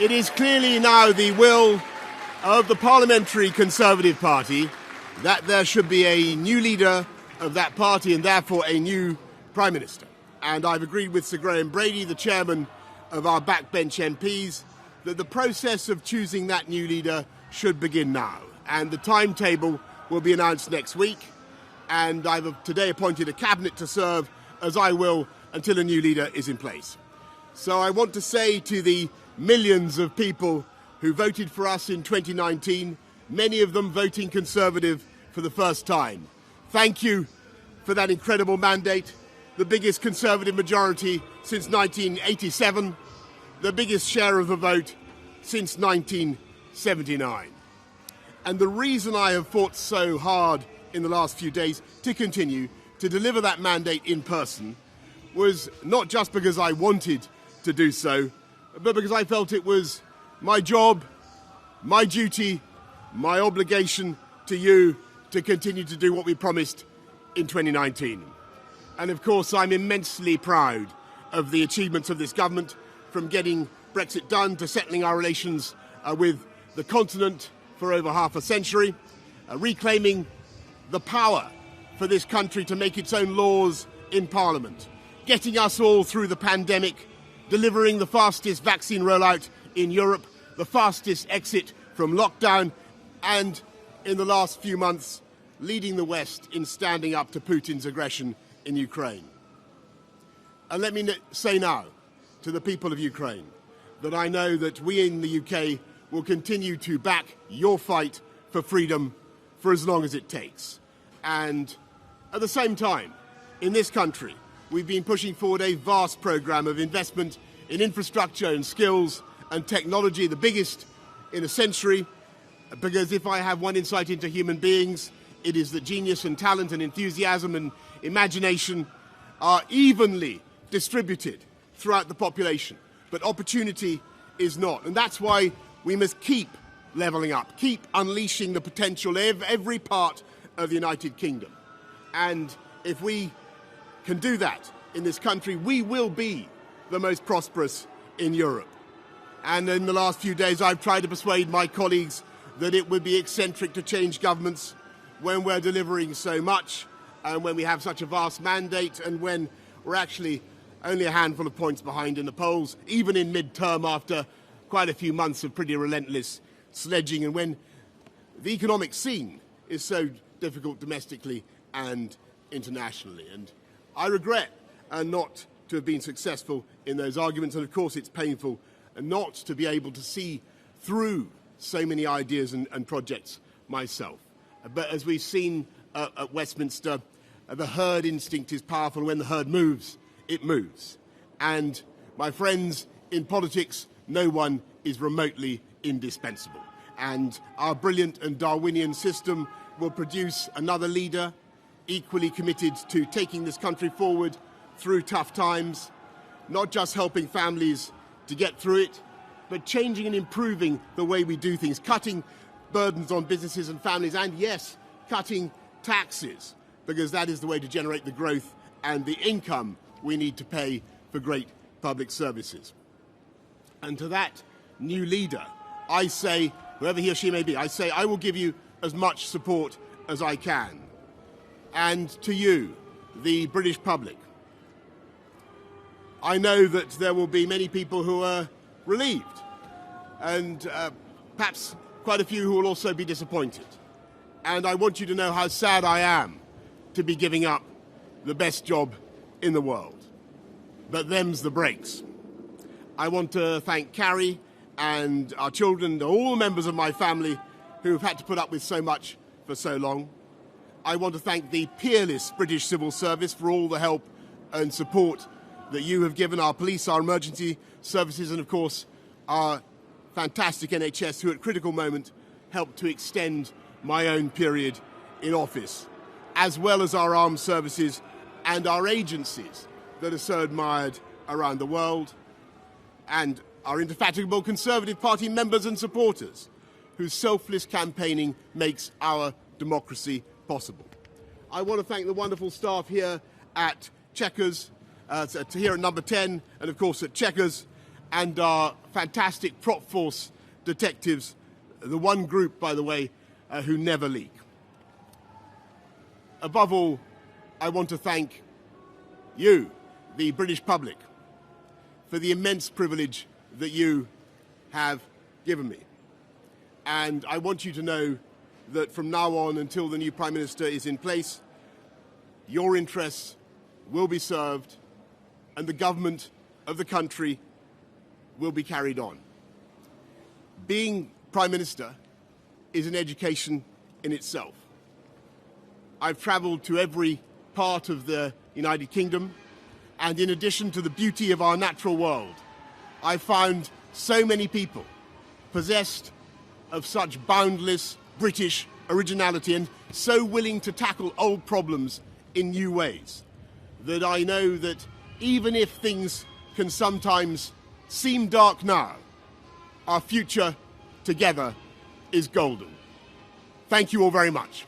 It is clearly now the will of the Parliamentary Conservative Party that there should be a new leader of that party and therefore a new Prime Minister. And I've agreed with Sir Graham Brady, the chairman of our backbench MPs, that the process of choosing that new leader should begin now. And the timetable will be announced next week. And I've today appointed a cabinet to serve, as I will, until a new leader is in place. So I want to say to the millions of people who voted for us in 2019, many of them voting Conservative for the first time, thank you for that incredible mandate, the biggest Conservative majority since 1987, the biggest share of the vote since 1979. And the reason I have fought so hard in the last few days to continue to deliver that mandate in person was not just because I wanted to do so, but because I felt it was my job, my duty, my obligation to you to continue to do what we promised in 2019. And of course, I'm immensely proud of the achievements of this government, from getting Brexit done to settling our relations with the continent for over half a century, reclaiming the power for this country to make its own laws in Parliament, getting us all through the pandemic, delivering the fastest vaccine rollout in Europe, the fastest exit from lockdown, and in the last few months, leading the West in standing up to Putin's aggression in Ukraine. And let me say now to the people of Ukraine that I know that we in the UK will continue to back your fight for freedom for as long as it takes. And at the same time, in this country, we've been pushing forward a vast programme of investment in infrastructure and skills and technology, the biggest in a century, because if I have one insight into human beings, it is that genius and talent and enthusiasm and imagination are evenly distributed throughout the population, but opportunity is not. And that's why we must keep levelling up, keep unleashing the potential of every part of the United Kingdom. And if we can do that in this country, we will be the most prosperous in Europe. And in the last few days, I've tried to persuade my colleagues that it would be eccentric to change governments when we're delivering so much, and when we have such a vast mandate, and when we're actually only a handful of points behind in the polls, even in mid-term after quite a few months of pretty relentless sledging, and when the economic scene is so difficult domestically and internationally. And I regret not to have been successful in those arguments, and of course it's painful not to be able to see through so many ideas and projects myself. But as we've seen at Westminster, the herd instinct is powerful. When the herd moves, it moves. And my friends, in politics, no one is remotely indispensable. And our brilliant and Darwinian system will produce another leader equally committed to taking this country forward through tough times, not just helping families to get through it, but changing and improving the way we do things, cutting burdens on businesses and families, and yes, cutting taxes, because that is the way to generate the growth and the income we need to pay for great public services. And to that new leader, I say, whoever he or she may be, I say I will give you as much support as I can. And to you, the British public, I know that there will be many people who are relieved, and perhaps quite a few who will also be disappointed. And I want you to know how sad I am to be giving up the best job in the world. But them's the breaks. I want to thank Carrie and our children and all the members of my family who have had to put up with so much for so long. I want to thank the peerless British civil service for all the help and support that you have given our police, our emergency services, and of course our fantastic NHS, who at critical moment helped to extend my own period in office, as well as our armed services and our agencies that are so admired around the world, and our indefatigable Conservative Party members and supporters, whose selfless campaigning makes our democracy possible. I want to thank the wonderful staff here at Chequers, here at Number 10, and of course at Chequers, and our fantastic prop force detectives, the one group, by the way, who never leak. Above all, I want to thank you, the British public, for the immense privilege that you have given me. And I want you to know that from now on, until the new Prime Minister is in place, your interests will be served and the government of the country will be carried on. Being Prime Minister is an education in itself. I've travelled to every part of the United Kingdom, and in addition to the beauty of our natural world, I found so many people possessed of such boundless British originality and so willing to tackle old problems in new ways that I know that even if things can sometimes seem dark now, our future together is golden. Thank you all very much.